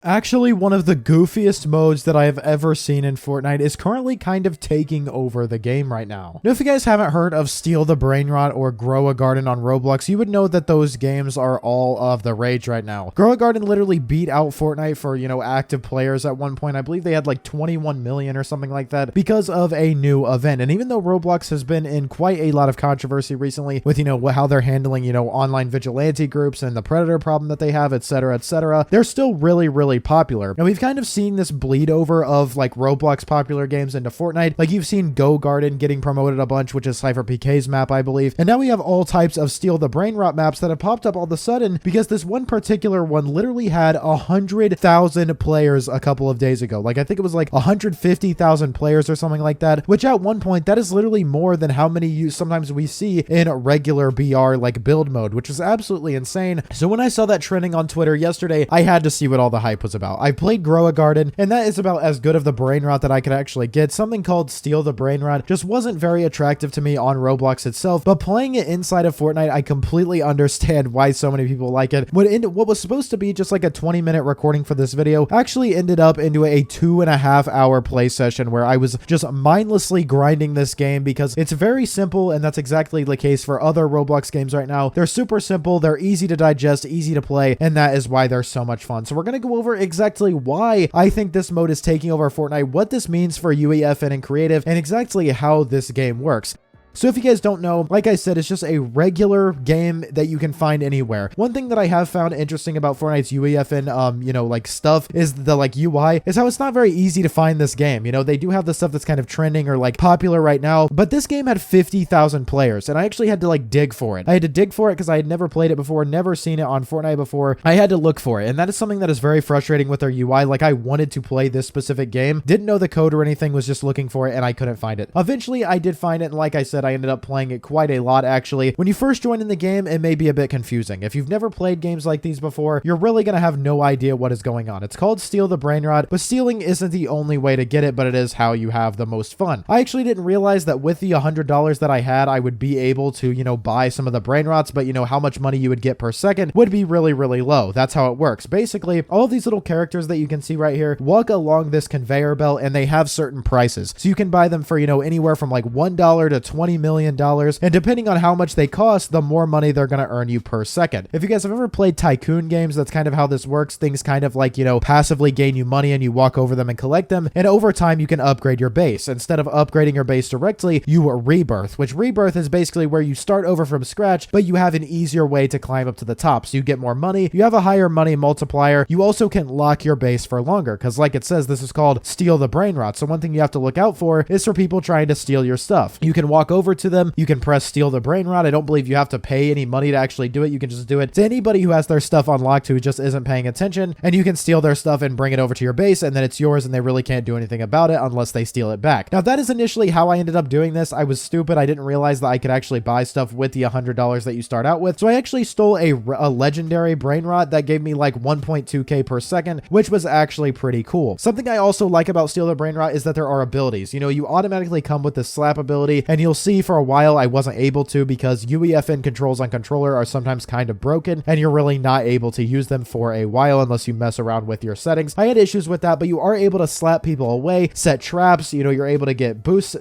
Actually, one of the goofiest modes that I have ever seen in Fortnite is currently kind of taking over the game right now. Now, if you guys haven't heard of Steal the Brainrot or Grow a Garden on Roblox, you would know that those games are all of the rage right now. Grow a Garden literally beat out Fortnite for, active players at one point. I believe they had like 21 million or something like that because of a new event. And even though Roblox has been in quite a lot of controversy recently with, how they're handling, online vigilante groups and the predator problem that they have, etc., they're still really popular. Now, we've kind of seen this bleed over of like Roblox popular games into Fortnite. Like you've seen Go Garden getting promoted a bunch, which is Cypher PK's map, I believe. And now we have all types of Steal the Brainrot maps that have popped up all of a sudden because this one particular one literally had 100,000 players a couple of days ago. Like I think it was like 150,000 players or something like that, which at one point that is literally more than how many sometimes we see in regular BR like build mode, which is absolutely insane. So when I saw that trending on Twitter yesterday, I had to see what all the hype was about. I played Grow a Garden, and that is about as good of the brainrot that I could actually get. Something called Steal the Brainrot just wasn't very attractive to me on Roblox itself, but playing it inside of Fortnite, I completely understand why so many people like it. What was supposed to be just like a 20-minute recording for this video actually ended up into a 2.5-hour play session where I was just mindlessly grinding this game because it's very simple, and that's exactly the case for other Roblox games right now. They're super simple, they're easy to digest, easy to play, and that is why they're so much fun. So we're going to go over exactly why I think this mode is taking over Fortnite, what this means for UEFN and creative, and exactly how this game works. So if you guys don't know, like I said, it's just a regular game that you can find anywhere. One thing that I have found interesting about Fortnite's UEFN, like stuff is the like UI is how it's not very easy to find this game. They do have the stuff that's kind of trending or like popular right now, but this game had 50,000 players and I actually had to like dig for it. I had to dig for it because I had never played it before, never seen it on Fortnite before. I had to look for it. And that is something that is very frustrating with their UI. Like I wanted to play this specific game, didn't know the code or anything, was just looking for it and I couldn't find it. Eventually I did find it. And like I said, I ended up playing it quite a lot actually. When you first join in the game, it may be a bit confusing. If you've never played games like these before, you're really going to have no idea what is going on. It's called Steal the Brainrot, but stealing isn't the only way to get it, but it is how you have the most fun. I actually didn't realize that with the $100 that I had, I would be able to, buy some of the Brainrots, but how much money you would get per second would be really low. That's how it works. Basically, all of these little characters that you can see right here walk along this conveyor belt and they have certain prices. So you can buy them for, anywhere from like $1 to $20 million. And depending on how much they cost, the more money they're going to earn you per second. If you guys have ever played tycoon games, that's kind of how this works. Things kind of like, passively gain you money and you walk over them and collect them. And over time, you can upgrade your base. Instead of upgrading your base directly, you rebirth, which rebirth is basically where you start over from scratch, but you have an easier way to climb up to the top. So you get more money, you have a higher money multiplier. You also can lock your base for longer because like it says, this is called Steal the Brainrot. So one thing you have to look out for is for people trying to steal your stuff. You can walk over to them, you can press Steal the Brainrot. I don't believe you have to pay any money to actually do it. You can just do it to anybody who has their stuff unlocked who just isn't paying attention, and you can steal their stuff and bring it over to your base, and then it's yours and they really can't do anything about it unless they steal it back. Now that is initially how I ended up doing this. I was stupid. I didn't realize that I could actually buy stuff with the $100 that you start out with. So I actually stole a legendary Brainrot that gave me like 1.2k per second, which was actually pretty cool. Something I also like about Steal the Brainrot is that there are abilities. You automatically come with the slap ability, and you'll see for a while I wasn't able to because UEFN controls on controller are sometimes kind of broken and you're really not able to use them for a while unless you mess around with your settings. I had issues with that, but you are able to slap people away, set traps, you're able to get boosts,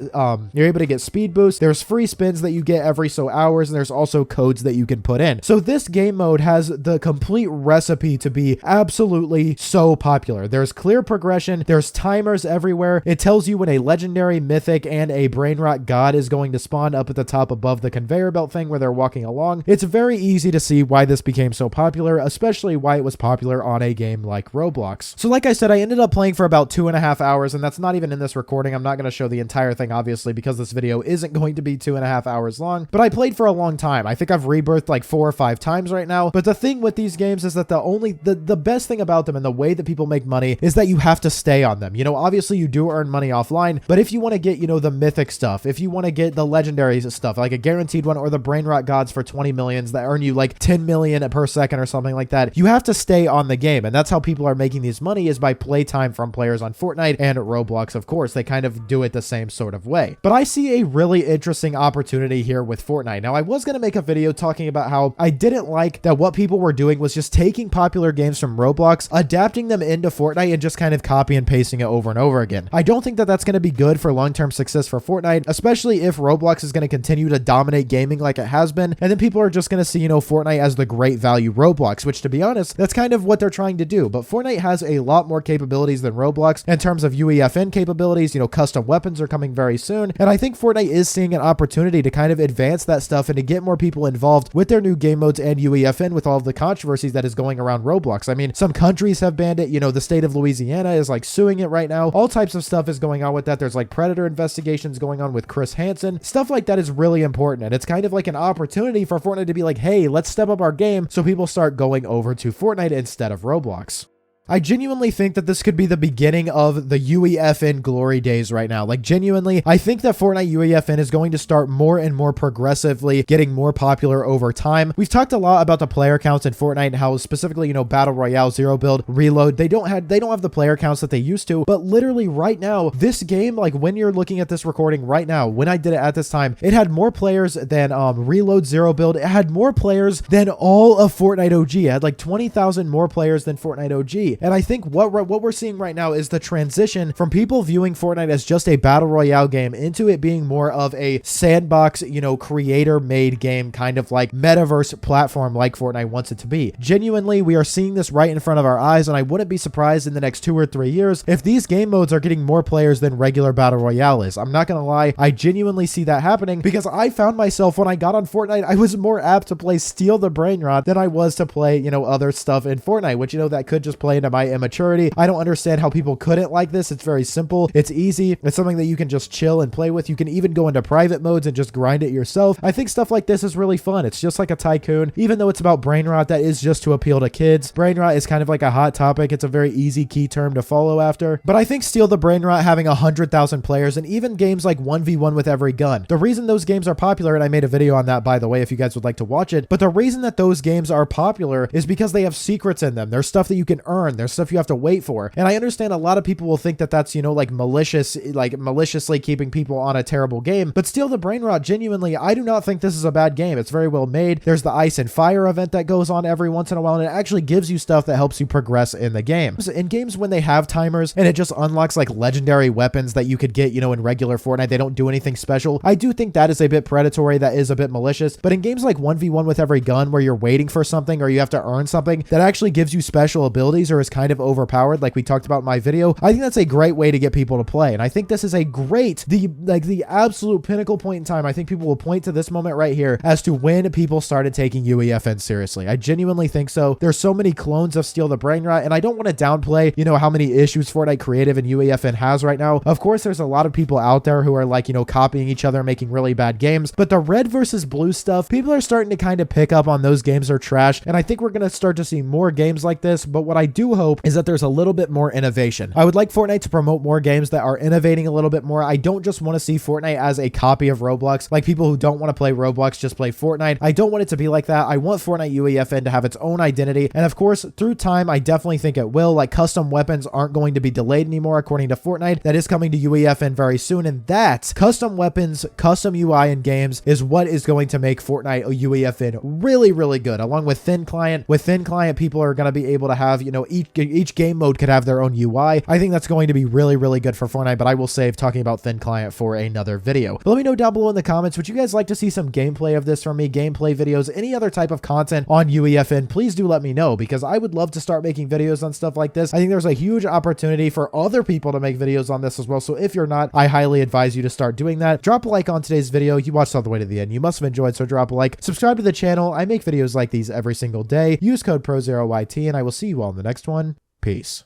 you're able to get speed boosts. There's free spins that you get every so hours, and there's also codes that you can put in. So this game mode has the complete recipe to be absolutely so popular. There's clear progression, there's timers everywhere. It tells you when a legendary, mythic, and a Brainrot god is going to spawn up at the top above the conveyor belt thing where they're walking along. It's very easy to see why this became so popular, especially why it was popular on a game like Roblox. So like I said, I ended up playing for about 2.5 hours, and that's not even in this recording. I'm not going to show the entire thing, obviously, because this video isn't going to be 2.5 hours long, but I played for a long time. I think I've rebirthed like 4 or 5 times right now. But the thing with these games is that the best thing about them and the way that people make money is that you have to stay on them. Obviously you do earn money offline, but if you want to get, the mythic stuff, if you want to get the legendary stuff, like a guaranteed one, or the Brainrot gods for 20 millions that earn you like 10 million per second or something like that. You have to stay on the game, and that's how people are making these money, is by playtime from players on Fortnite and Roblox. Of course, they kind of do it the same sort of way. But I see a really interesting opportunity here with Fortnite. Now, I was going to make a video talking about how I didn't like that what people were doing was just taking popular games from Roblox, adapting them into Fortnite, and just kind of copy and pasting it over and over again. I don't think that that's going to be good for long-term success for Fortnite, especially if Roblox is going to continue to dominate gaming like it has been, and then people are just going to see, Fortnite as the great value Roblox, which, to be honest, that's kind of what they're trying to do. But Fortnite has a lot more capabilities than Roblox in terms of UEFN capabilities. Custom weapons are coming very soon, and I think Fortnite is seeing an opportunity to kind of advance that stuff and to get more people involved with their new game modes and UEFN with all of the controversies that is going around Roblox. I mean, some countries have banned it. The state of Louisiana is like suing it right now. All types of stuff is going on with that. There's like predator investigations going on with Chris Hansen. Stuff like that is really important, and it's kind of like an opportunity for Fortnite to be like, hey, let's step up our game, so people start going over to Fortnite instead of Roblox. I genuinely think that this could be the beginning of the UEFN glory days right now. Like, genuinely, I think that Fortnite UEFN is going to start more and more progressively getting more popular over time. We've talked a lot about the player counts in Fortnite and how specifically, Battle Royale, Zero Build, Reload, they don't have the player counts that they used to, but literally right now, this game, like when you're looking at this recording right now, when I did it at this time, it had more players than Reload, Zero Build. It had more players than all of Fortnite OG. It had like 20,000 more players than Fortnite OG. And I think what we're seeing right now is the transition from people viewing Fortnite as just a battle royale game into it being more of a sandbox, creator made game, kind of like metaverse platform like Fortnite wants it to be. Genuinely, we are seeing this right in front of our eyes, and I wouldn't be surprised in the next 2 or 3 years if these game modes are getting more players than regular battle royale is. I'm not gonna lie, I genuinely see that happening, because I found myself when I got on Fortnite, I was more apt to play Steal the Brainrot than I was to play, other stuff in Fortnite, which, that could just play into my immaturity. I don't understand how people couldn't like this. It's very simple. It's easy. It's something that you can just chill and play with. You can even go into private modes and just grind it yourself. I think stuff like this is really fun. It's just like a tycoon. Even though it's about brainrot, that is just to appeal to kids. Brainrot is kind of like a hot topic. It's a very easy key term to follow after. But I think Steal the Brainrot having 100,000 players, and even games like 1v1 with every gun, the reason those games are popular, and I made a video on that, by the way, if you guys would like to watch it, but the reason that those games are popular is because they have secrets in them. There's stuff that you can earn. There's stuff you have to wait for. And I understand a lot of people will think that that's, like maliciously keeping people on a terrible game. But Steal the Brainrot, genuinely, I do not think this is a bad game. It's very well made. There's the Ice and Fire event that goes on every once in a while, and it actually gives you stuff that helps you progress in the game. In games when they have timers and it just unlocks like legendary weapons that you could get, in regular Fortnite, they don't do anything special. I do think that is a bit predatory. That is a bit malicious. But in games like 1v1 with every gun, where you're waiting for something or you have to earn something that actually gives you special abilities or is kind of overpowered, like we talked about in my video, I think that's a great way to get people to play. And I think this is a great, the absolute pinnacle point in time. I think people will point to this moment right here as to when people started taking UEFN seriously. I genuinely think so. There's so many clones of Steal the Brainrot, and I don't want to downplay, how many issues Fortnite Creative and UEFN has right now. Of course, there's a lot of people out there who are like, copying each other, making really bad games, but the red versus blue stuff, people are starting to kind of pick up on those games are trash, and I think we're going to start to see more games like this. But what I do hope is that there's a little bit more innovation. I would like Fortnite to promote more games that are innovating a little bit more. I don't just want to see Fortnite as a copy of Roblox. Like, people who don't want to play Roblox just play Fortnite. I don't want it to be like that. I want Fortnite UEFN to have its own identity, and of course, through time, I definitely think it will. Like, custom weapons aren't going to be delayed anymore, according to Fortnite. That is coming to UEFN very soon, and that custom weapons, custom UI in games is what is going to make Fortnite UEFN really, really good. Along with Thin Client. With Thin Client, people are going to be able to have, each game mode could have their own UI. I think that's going to be really, really good for Fortnite, but I will save talking about Thin Client for another video. But let me know down below in the comments, would you guys like to see some gameplay of this from me, gameplay videos, any other type of content on UEFN? Please do let me know, because I would love to start making videos on stuff like this. I think there's a huge opportunity for other people to make videos on this as well. So if you're not, I highly advise you to start doing that. Drop a like on today's video. You watched all the way to the end. You must have enjoyed, so drop a like. Subscribe to the channel. I make videos like these every single day. Use code PROZEROYT, and I will see you all in the next one. Peace.